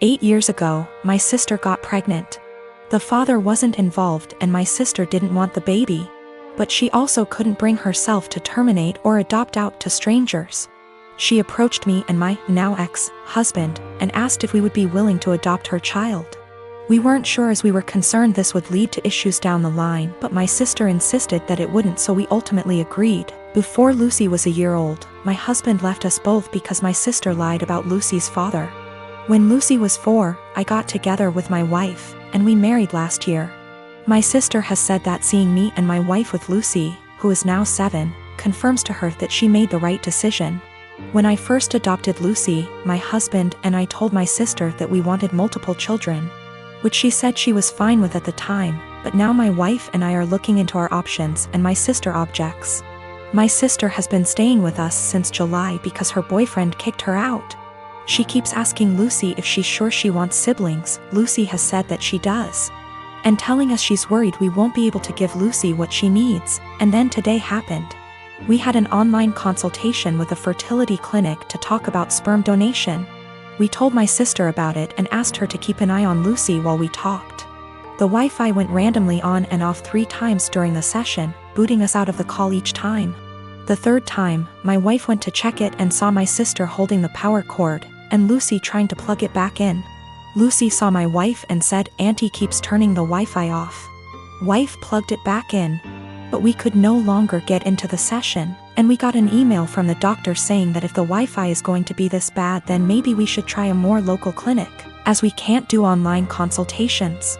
8 years ago, my sister got pregnant. The father wasn't involved and my sister didn't want the baby. But she also couldn't bring herself to terminate or adopt out to strangers. She approached me and my now ex-husband and asked if we would be willing to adopt her child. We weren't sure as we were concerned this would lead to issues down the line, but my sister insisted that it wouldn't, so we ultimately agreed. Before Lucy was a year old, my husband left us both because my sister lied about Lucy's father. When Lucy was 4, I got together with my wife, and we married last year. My sister has said that seeing me and my wife with Lucy, who is now 7, confirms to her that she made the right decision. When I first adopted Lucy, my husband and I told my sister that we wanted multiple children, which she said she was fine with at the time, but now my wife and I are looking into our options and my sister objects. My sister has been staying with us since July because her boyfriend kicked her out. She keeps asking Lucy if she's sure she wants siblings. Lucy has said that she does, and telling us she's worried we won't be able to give Lucy what she needs. And then today happened. We had an online consultation with a fertility clinic to talk about sperm donation. We told my sister about it and asked her to keep an eye on Lucy while we talked. The Wi-Fi went randomly on and off 3 times during the session, booting us out of the call each time. The 3rd time, my wife went to check it and saw my sister holding the power cord, and Lucy trying to plug it back in. Lucy saw my wife and said, "Auntie keeps turning the Wi-Fi off." Wife plugged it back in. But we could no longer get into the session, and we got an email from the doctor saying that if the Wi-Fi is going to be this bad, then maybe we should try a more local clinic, as we can't do online consultations.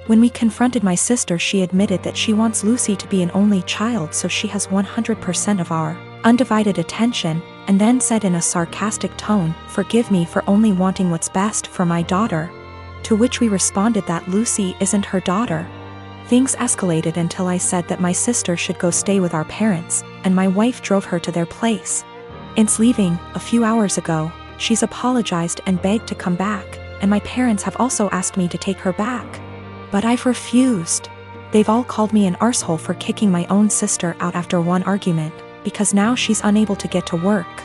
When we confronted my sister, she admitted that she wants Lucy to be an only child so she has 100% of our undivided attention, and then said in a sarcastic tone, "Forgive me for only wanting what's best for my daughter." To which we responded that Lucy isn't her daughter. Things escalated until I said that my sister should go stay with our parents, and my wife drove her to their place. Since leaving a few hours ago, she's apologized and begged to come back, and my parents have also asked me to take her back. But I've refused. They've all called me an arsehole for kicking my own sister out after one argument, because now she's unable to get to work.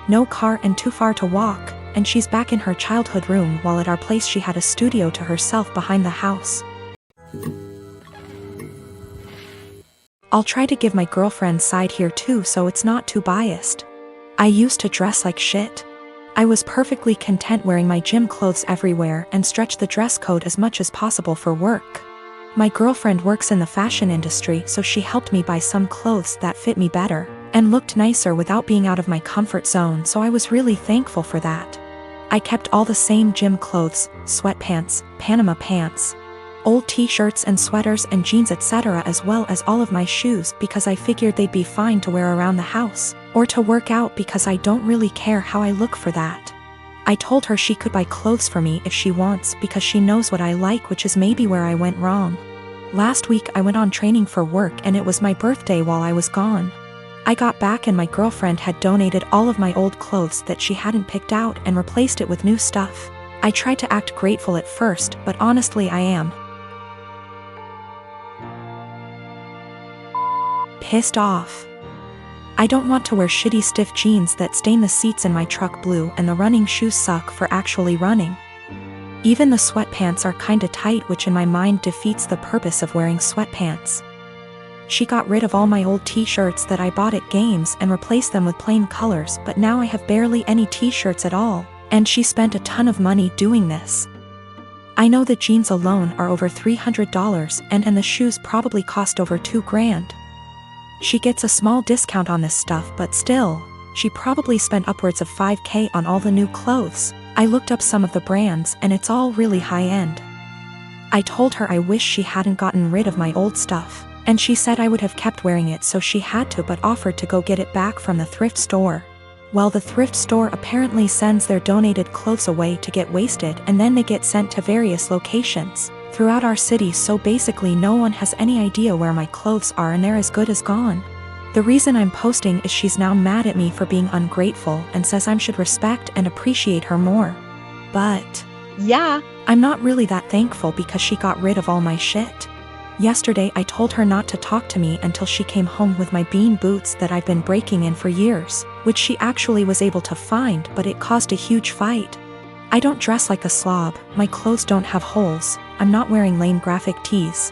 No car and too far to walk, and she's back in her childhood room while at our place she had a studio to herself behind the house. I'll try to give my girlfriend's side here too so it's not too biased. I used to dress like shit. I was perfectly content wearing my gym clothes everywhere and stretched the dress code as much as possible for work. My girlfriend works in the fashion industry, so she helped me buy some clothes that fit me better and looked nicer without being out of my comfort zone, so I was really thankful for that. I kept all the same gym clothes, sweatpants, Panama pants, old t-shirts and sweaters and jeans etc., as well as all of my shoes because I figured they'd be fine to wear around the house or to work out because I don't really care how I look for that. I told her she could buy clothes for me if she wants because she knows what I like, which is maybe where I went wrong. Last week I went on training for work and it was my birthday while I was gone. I got back and my girlfriend had donated all of my old clothes that she hadn't picked out and replaced it with new stuff. I tried to act grateful at first, but honestly I am pissed off. I don't want to wear shitty stiff jeans that stain the seats in my truck blue, and the running shoes suck for actually running. Even the sweatpants are kinda tight, which in my mind defeats the purpose of wearing sweatpants. She got rid of all my old t-shirts that I bought at games and replaced them with plain colors, but now I have barely any t-shirts at all, and she spent a ton of money doing this. I know the jeans alone are over $300 and the shoes probably cost over $2,000. She gets a small discount on this stuff, but still, she probably spent upwards of $5,000 on all the new clothes. I looked up some of the brands and it's all really high-end. I told her I wish she hadn't gotten rid of my old stuff, and she said I would have kept wearing it, so she had to, but offered to go get it back from the thrift store. Well, the thrift store apparently sends their donated clothes away to get wasted, and then they get sent to various locations throughout our city, so basically no one has any idea where my clothes are and they're as good as gone. The reason I'm posting is she's now mad at me for being ungrateful and says I should respect and appreciate her more. But yeah, I'm not really that thankful because she got rid of all my shit. Yesterday I told her not to talk to me until she came home with my bean boots that I've been breaking in for years, which she actually was able to find, but it caused a huge fight. I don't dress like a slob, my clothes don't have holes, I'm not wearing lame graphic tees.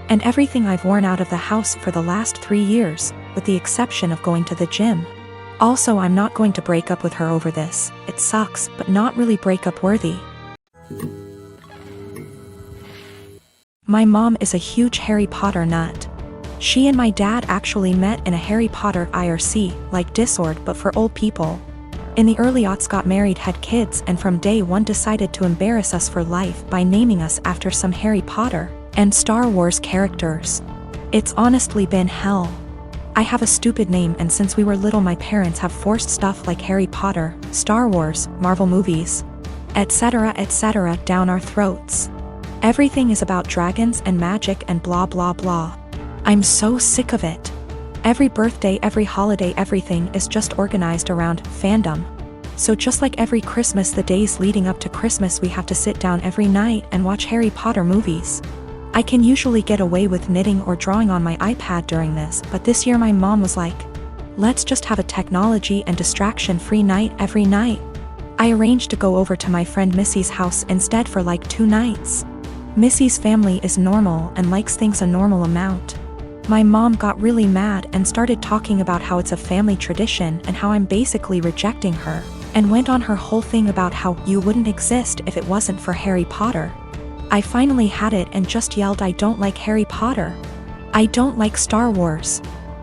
And everything I've worn out of the house for the last 3 years, with the exception of going to the gym. Also, I'm not going to break up with her over this, it sucks, but not really breakup worthy. My mom is a huge Harry Potter nut. She and my dad actually met in a Harry Potter IRC, like Discord but for old people. In the early aughts got married, had kids, and from day one decided to embarrass us for life by naming us after some Harry Potter and Star Wars characters. It's honestly been hell. I have a stupid name, and since we were little my parents have forced stuff like Harry Potter, Star Wars, Marvel movies, etc. down our throats. Everything is about dragons and magic and blah blah blah. I'm so sick of it. Every birthday, every holiday, everything is just organized around fandom. So just like every Christmas, the days leading up to Christmas we have to sit down every night and watch Harry Potter movies. I can usually get away with knitting or drawing on my iPad during this, but this year my mom was like, let's just have a technology and distraction-free night every night. I arranged to go over to my friend Missy's house instead for like 2 nights. Missy's family is normal and likes things a normal amount. My mom got really mad and started talking about how it's a family tradition and how I'm basically rejecting her, and went on her whole thing about how you wouldn't exist if it wasn't for Harry Potter. I finally had it and just yelled, I don't like Harry Potter. I don't like Star Wars.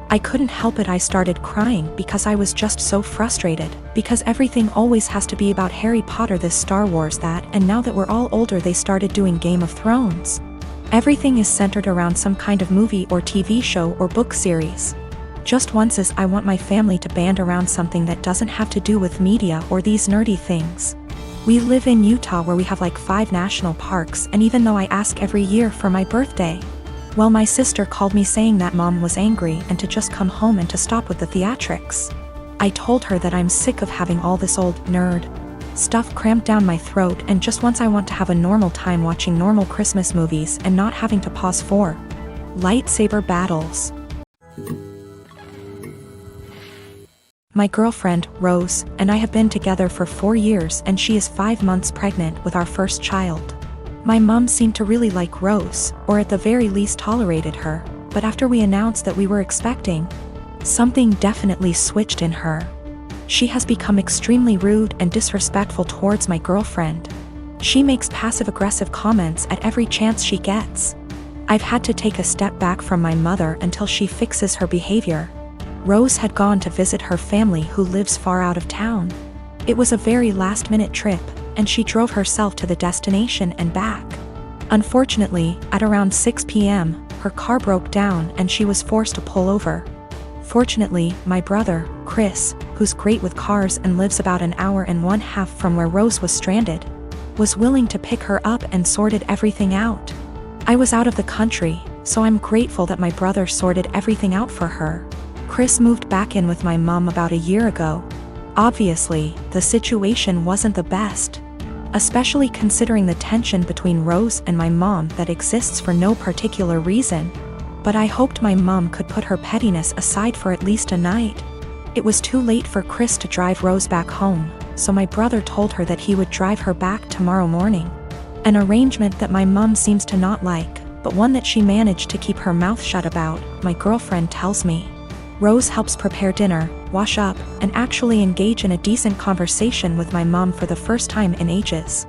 I couldn't help it, I started crying because I was just so frustrated, because everything always has to be about Harry Potter, this, Star Wars, that, and now that we're all older they started doing Game of Thrones. Everything is centered around some kind of movie or TV show or book series. Just once is I want my family to band around something that doesn't have to do with media or these nerdy things. We live in Utah where we have like 5 national parks, and even though I ask every year for my birthday, well, my sister called me saying that mom was angry and to just come home and to stop with the theatrics. I told her that I'm sick of having all this old nerd stuff cramped down my throat, and just once I want to have a normal time watching normal Christmas movies and not having to pause for lightsaber battles. My girlfriend, Rose, and I have been together for 4 years, and she is 5 months pregnant with our first child. My mom seemed to really like Rose, or at the very least tolerated her, but after we announced that we were expecting, something definitely switched in her. She has become extremely rude and disrespectful towards my girlfriend. She makes passive-aggressive comments at every chance she gets. I've had to take a step back from my mother until she fixes her behavior. Rose had gone to visit her family who lives far out of town. It was a very last-minute trip, and she drove herself to the destination and back. Unfortunately, at around 6 p.m., her car broke down and she was forced to pull over. Fortunately, my brother, Chris, who's great with cars and lives about an hour and 1/2 from where Rose was stranded, was willing to pick her up and sorted everything out. I was out of the country, so I'm grateful that my brother sorted everything out for her. Chris moved back in with my mom about a year ago. Obviously, the situation wasn't the best, especially considering the tension between Rose and my mom that exists for no particular reason. But I hoped my mom could put her pettiness aside for at least a night. It was too late for Chris to drive Rose back home, so my brother told her that he would drive her back tomorrow morning. An arrangement that my mom seems to not like, but one that she managed to keep her mouth shut about, my girlfriend tells me. Rose helps prepare dinner, wash up, and actually engage in a decent conversation with my mom for the first time in ages.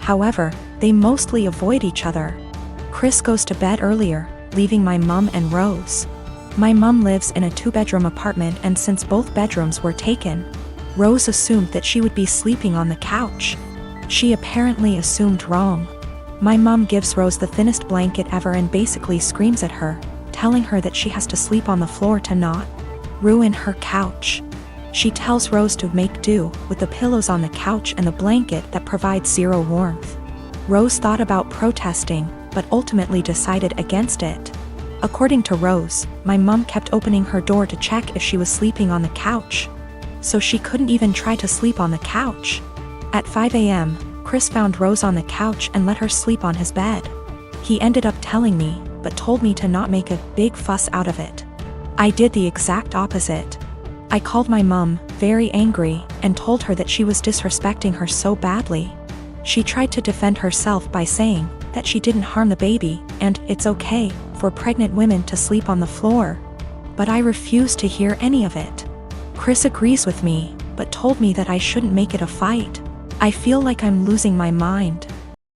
However, they mostly avoid each other. Chris goes to bed earlier, leaving my mom and Rose. My mom lives in a 2-bedroom apartment, and since both bedrooms were taken, Rose assumed that she would be sleeping on the couch. She apparently assumed wrong. My mom gives Rose the thinnest blanket ever and basically screams at her, telling her that she has to sleep on the floor to not ruin her couch. She tells Rose to make do with the pillows on the couch and the blanket that provides zero warmth. Rose thought about protesting, but ultimately decided against it. According to Rose, my mom kept opening her door to check if she was sleeping on the couch, so she couldn't even try to sleep on the couch. At 5 a.m., Chris found Rose on the couch and let her sleep on his bed. He ended up telling me, but told me to not make a big fuss out of it. I did the exact opposite. I called my mom, very angry, and told her that she was disrespecting her so badly. She tried to defend herself by saying that she didn't harm the baby and it's okay for pregnant women to sleep on the floor. But I refused to hear any of it. Chris agrees with me, but told me that I shouldn't make it a fight. I feel like I'm losing my mind.